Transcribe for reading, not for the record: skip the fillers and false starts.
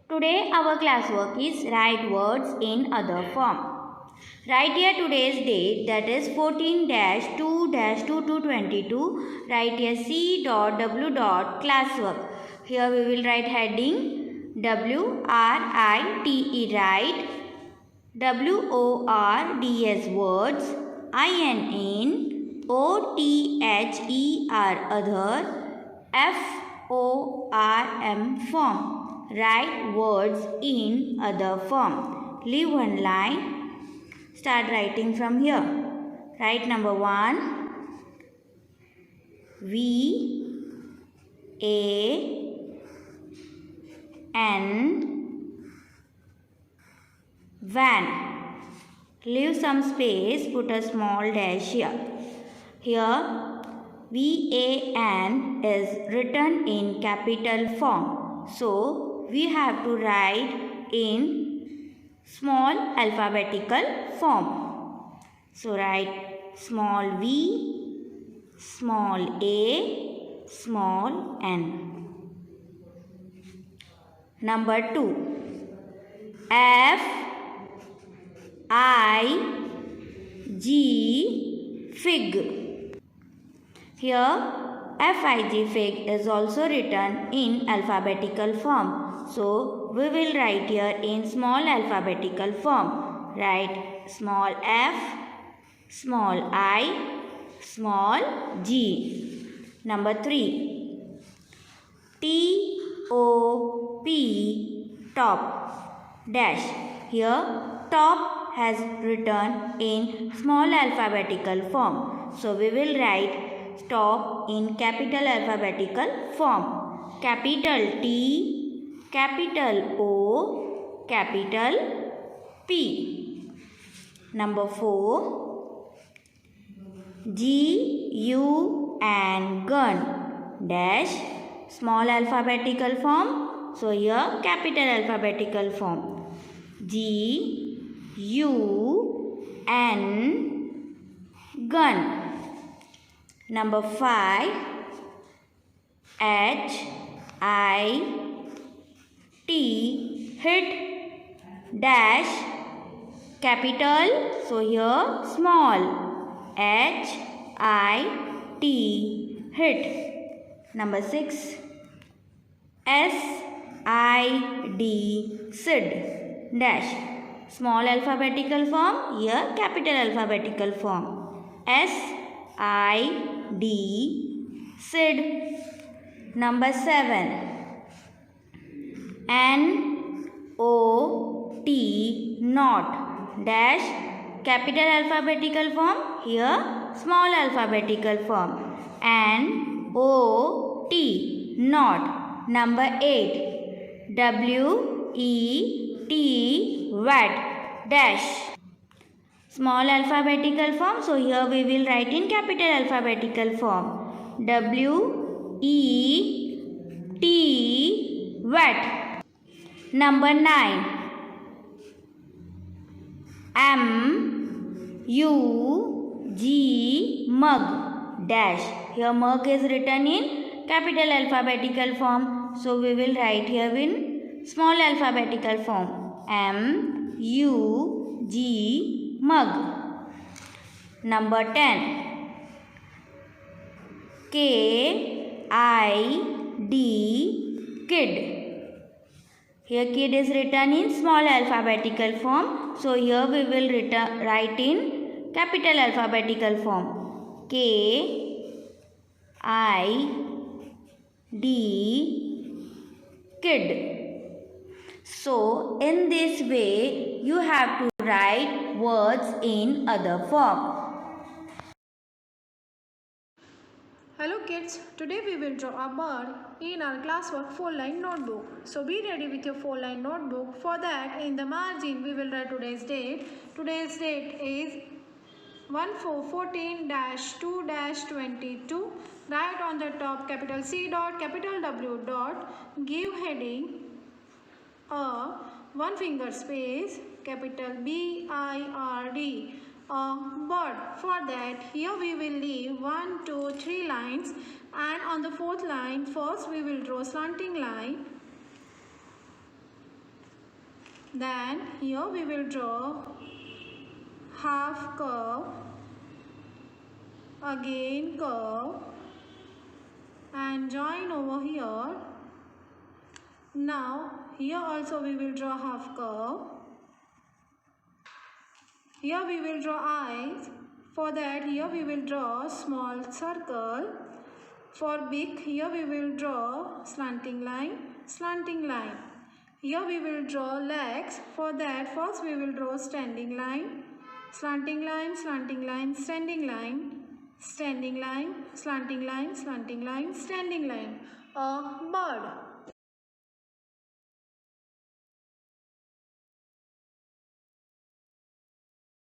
Today our classwork is write words in other form. Write here today's date, that is 14-2-2222. Write here C.W. classwork. Here we will write heading WRITE, write. WORDS, words. INOTHER, other. FORM, form. Write words in other form. Leave one line. Start writing from here. Write number 1. VAN, van. Leave some space, put a small dash here. Here VAN is written in capital form. So we have to write in small alphabetical form. So write small v, small a, small n. Number 2. FIG, fig. Here FIG, fig, is also written in alphabetical form. So we will write here in small alphabetical form. Write small f, small I, small g. Number 3. TOP, top, dash. Here top has written in small alphabetical form. So we will write top in capital alphabetical form. Capital T, capital O, capital P. Number 4. GU and gun, dash, small alphabetical form. So here capital alphabetical form. GUN, gun. Number 5. HIT, hit, dash, capital. So here small. HIT, hit. Number 6. SID, sid, dash, small alphabetical form. Here capital alphabetical form. SID, sid. Number 7. NOT, not, dash, capital alphabetical form. Here small alphabetical form. NOT, not. Number 8. WET, wet, dash, small alphabetical form. So here we will write in capital alphabetical form. WET, wet. Number 9. MUG, mug, dash. Here mug is written in capital alphabetical form. So we will write here in small alphabetical form. MUG, mug. Number 10. KID, kid. Here kid is written in small alphabetical form. So here we will write in capital alphabetical form. KID, kid. So in this way you have to write words in other form. Hello kids, today we will draw a bird in our classwork 4-line notebook. So be ready with your 4-line notebook. For that, in the margin we will write today's date. Today's date is 1/4/14-2-22. Write on the top capital C dot, capital W dot. Give heading a 1 finger space, capital BIRD. Bird. For that, here we will leave 1, 2, 3 lines, and on the 4th line, first we will draw slanting line, Then here we will draw half curve, again curve, and join over here. Now here also we will draw half curve. Here we will draw eyes. For that here we will draw small circle. For big here we will draw slanting line, slanting line. Here we will draw legs. For that first we will draw standing line, slanting line, slanting line, standing line, standing line, slanting line, slanting line, standing line. A bird.